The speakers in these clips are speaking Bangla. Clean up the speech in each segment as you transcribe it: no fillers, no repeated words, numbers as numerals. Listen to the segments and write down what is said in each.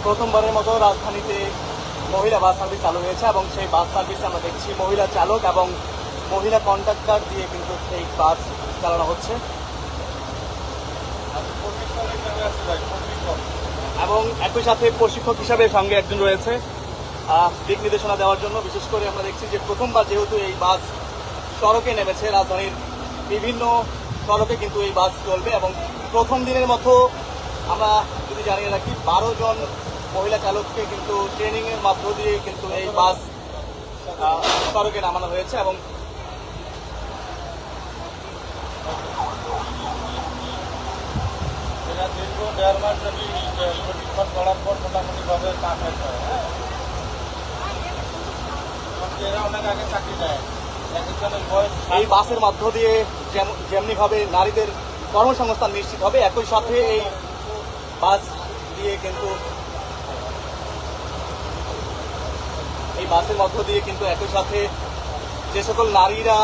প্রথমবারের মতো রাজধানীতে মহিলা বাস সার্ভিস চালু হয়েছে এবং সেই বাস সার্ভিসে আমরা দেখছি মহিলা চালক এবং মহিলা কন্ডাক্টর দিয়ে কিন্তু এই বাস চালানো হচ্ছে এবং একই সাথে প্রশিক্ষক হিসাবে সঙ্গে একজন রয়েছে দিক নির্দেশনা দেওয়ার জন্য। বিশেষ করে আমরা দেখছি যে প্রথমবার যেহেতু এই বাস সড়কে নেমেছে, রাজধানীর বিভিন্ন সড়কে কিন্তু এই বাস চলবে এবং প্রথম দিনের মতো আমরা যদি জানিয়ে রাখি 12 জন মহিলা চালককে কিন্তু ট্রেনিংয়ের মধ্য দিয়ে কিন্তু এই বাস সড়কে নামানো হয়েছে এবং দীর্ঘ 1.5 মাস যদি প্রশিক্ষণ করার পর মোটামুটিভাবে কাজ হয়েছে। এরা অনেক আগে চাকরি দেয়। এই বাসের মধ্য দিয়ে যেমনিভাবে নারীদের কর্মসংস্থান নিশ্চিত হবে, একই সাথে এই বাস দিয়ে কিন্তু এই বাসের মধ্য দিয়ে কিন্তু একই সাথে যে সকল নারীরা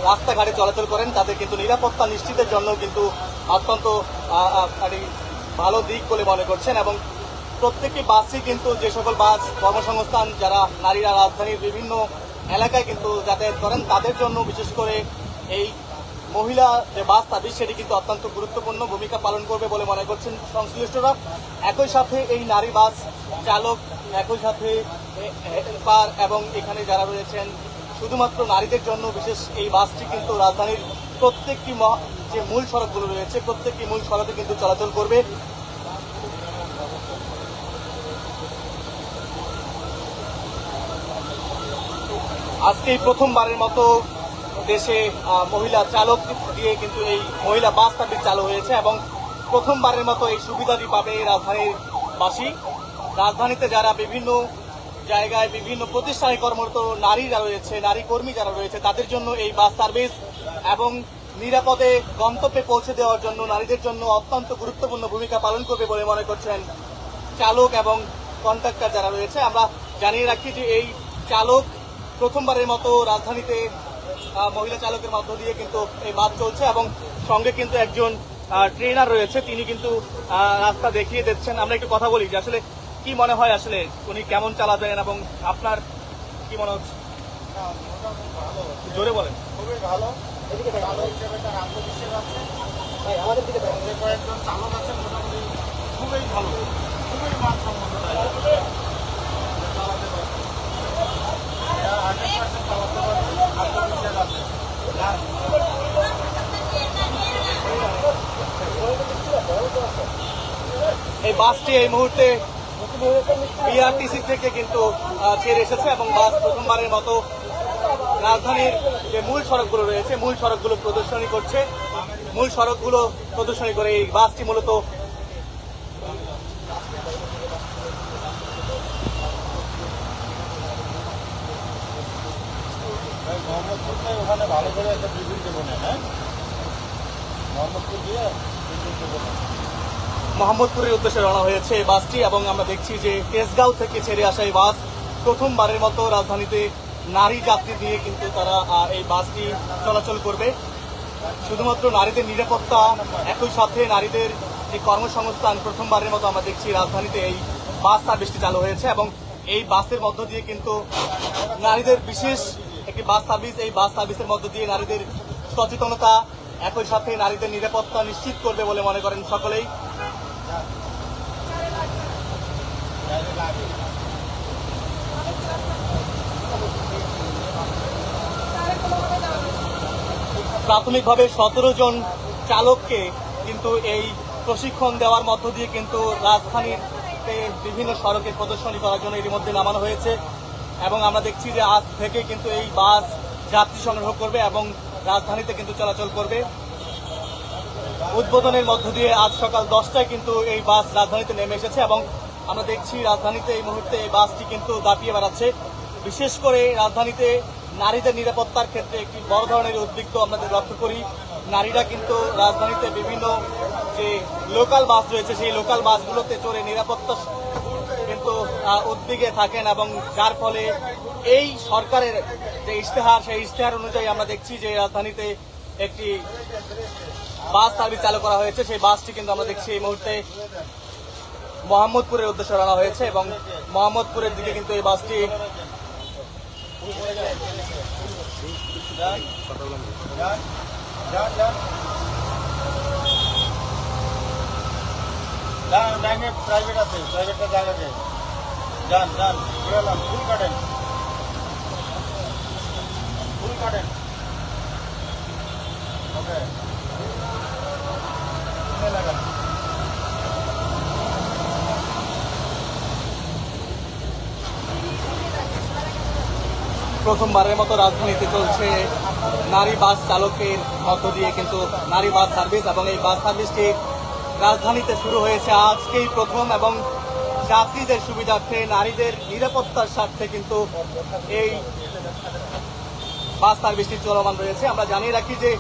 রাস্তাঘাটে চলাচল করেন তাদের কিন্তু নিরাপত্তা নিশ্চিতের জন্য কিন্তু অত্যন্ত ভালো দিক বলে মনে করছেন এবং প্রত্যেকটি বাসই কিন্তু যে সকল বাস কর্মসংস্থান যারা নারীরা রাজধানীর বিভিন্ন এলাকায় কিন্তু যাতায়াত করেন তাদের জন্য বিশেষ করে এই মহিলা যে বাস সার্ভিস সেটি কিন্তু অত্যন্ত গুরুত্বপূর্ণ ভূমিকা পালন করবে বলে মনে করছেন সংশ্লিষ্টরা। একই সাথে এই নারী বাস চালক, একই সাথে হেল্পার এবং এখানে যারা রয়েছেন শুধুমাত্র নারীদের জন্য বিশেষ এই বাসটি কিন্তু রাজধানীর প্রত্যেকটি যে মূল সড়কগুলো রয়েছে প্রত্যেকটি মূল সড়কে কিন্তু চলাচল করবে। আজকেই প্রথমবারের মতো দেশে মহিলা চালক দিয়ে কিন্তু এই মহিলা বাস সার্ভিস চালু হয়েছে এবং প্রথমবারের মতো এই সুবিধাটি পাবে রাজধানীর বাসী। রাজধানীতে যারা বিভিন্ন জায়গায় বিভিন্ন প্রতিষ্ঠানে কর্মরত নারীরা রয়েছে, নারী কর্মী যারা রয়েছে তাদের জন্য এই বাস সার্ভিস এবং নিরাপদে গন্তব্যে পৌঁছে দেওয়ার জন্য নারীদের জন্য অত্যন্ত গুরুত্বপূর্ণ ভূমিকা পালন করবে বলে মনে করছেন চালক এবং কন্ডাক্টর যারা রয়েছে। আমরা জানিয়ে রাখি যে এই চালক প্রথমবারের মতো রাজধানীতে মহিলা চালকের মধ্য দিয়ে কিন্তু এই বাস চলছে এবং সঙ্গে কিন্তু একজন ট্রেনার রয়েছে, তিনি কিন্তু রাস্তা দেখিয়ে দিচ্ছেন। আমরা একটু কথা বলি যে আসলে কি মনে হয়, আসলে উনি কেমন চালাবেন এবং আপনার কি মনে হচ্ছে? জোরে বলেন। খুবই ভালো, চালক হিসেবে তার আত্মবিশ্বাস আছে। আমাদের দিকে যে কয়েকজন চালক আছেন মোটামুটি খুবই ভালো, খুবই মানসম্মত চালাতে পারছে, 100% চালাতে পারছে, আত্মবিশ্বাস আছে। এই বাসটি এই মুহূর্তে বিআরটিসি থেকে কিন্তু ছেড়ে এসেছে এবং বাস প্রথমবারের মতো রাজধানীর যে মূল সড়কগুলো রয়েছে মূল সড়কগুলো প্রদর্শনী করছে। মূল সড়কগুলো প্রদর্শনী করে এই বাসটি মূলত ওখানে ভালো করে একটা বিল্ডিং দেবো না, হ্যাঁ, মোহাম্মদপুর দিয়ে বিল্ডিং দেবো না। মোহাম্মদপুরের উদ্দেশ্যে রওনা হয়েছে এই বাসটি এবং আমরা দেখছি যে তেজগাঁও থেকে ছেড়ে আসা এই বাস প্রথমবারের মতো রাজধানীতে নারী যাত্রী দিয়ে কিন্তু তারা এই বাসটি চলাচল করবে। শুধুমাত্র নারীদের নিরাপত্তা, একই সাথে নারীদের যে কর্মসংস্থান প্রথমবারের মতো আমরা দেখছি রাজধানীতে এই বাস সার্ভিসটি চালু হয়েছে এবং এই বাসের মধ্য দিয়ে কিন্তু নারীদের বিশেষ একটি বাস সার্ভিস, এই বাস সার্ভিসের মধ্য দিয়ে নারীদের সচেতনতা, একই সাথে নারীদের নিরাপত্তা নিশ্চিত করবে বলে মনে করেন সকলেই। প্রাথমিকভাবে 17 জন চালককে কিন্তু এই প্রশিক্ষণ দেওয়ার মধ্য দিয়ে কিন্তু রাজধানীর বিভিন্ন সড়কে প্রদর্শনী করার জন্য এর মধ্যে নামানো হয়েছে এবং আমরা দেখছি যে আজ থেকে কিন্তু এই বাস যাত্রী সংগ্রহ করবে এবং রাজধানীতে কিন্তু চলাচল করবে। উদ্বোধনের মধ্য দিয়ে আজ সকাল 10টায় কিন্তু এই বাস রাজধানীতে নেমে এসেছে এবং আমরা দেখছি রাজধানীতে এই মুহূর্তে এই বাসটি কিন্তু দাপিয়ে বেড়াচ্ছে। বিশেষ করে রাজধানীতে নারীদের নিরাপত্তার ক্ষেত্রে একটি বড় ধরনের উদ্বিগ্ন আমরা লক্ষ্য করি। নারীরা কিন্তু রাজধানীতে বিভিন্ন যে লোকাল বাস রয়েছে সেই লোকাল বাসগুলোতে চড়ে নিরাপত্তা কিন্তু উদ্বিগে থাকেন এবং যার ফলে এই সরকারের যে ইশতেহার সেই ইশতেহার অনুযায়ী আমরা দেখছি যে রাজধানীতে একটি বাস সার্ভিস চালু করা হয়েছে। সেই বাসটি কিন্তু আমরা দেখছি এই মুহূর্তে মোহাম্মদপুরের উদ্দেশ্যে রওনা হয়েছে এবং মোহাম্মদপুরের দিকে কিন্তু এই বাসটি প্রাইভেট আছে, প্রাইভেটটা জায়গা আছে। যান যান, বেরোলাম। ফুল কাটেন, ফুল কাটেন। ওকে, লাগান। প্রথমবারের মতো রাজধানীতে চলছে নারী বাস চালকের মধ্য দিয়ে কিন্তু নারী বাস সার্ভিস, এবং এই বাস সার্ভিসটি রাজধানীতে শুরু হয়েছে আজকেই প্রথম, এবং যাত্রীদের সুবিধার্থে নারীদের নিরাপত্তার স্বার্থে কিন্তু এই বাস সার্ভিসটি চলমান রয়েছে। আমরা জানিয়ে রাখি যে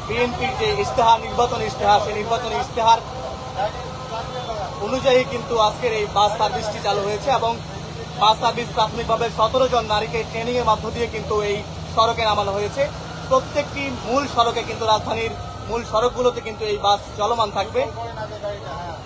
বিএনপির যে ইশতেহার, নির্বাচনী ইশতেহার, সেই নির্বাচনী ইশতেহার অনুযায়ী কিন্তু আজকের এই বাস সার্ভিসটি চালু হয়েছে, এবং বাস সার্ভিস প্রাথমিকভাবে 17 জন নারীকে ট্রেনিং এর মধ্য দিয়ে কিন্তু এই সড়কে নামানো হয়েছে। প্রত্যেকটি মূল সড়কে কিন্তু রাজধানীর মূল সড়কগুলোতে কিন্তু এই বাস চলমান থাকবে। করেন আগে গাড়িটা, হ্যাঁ।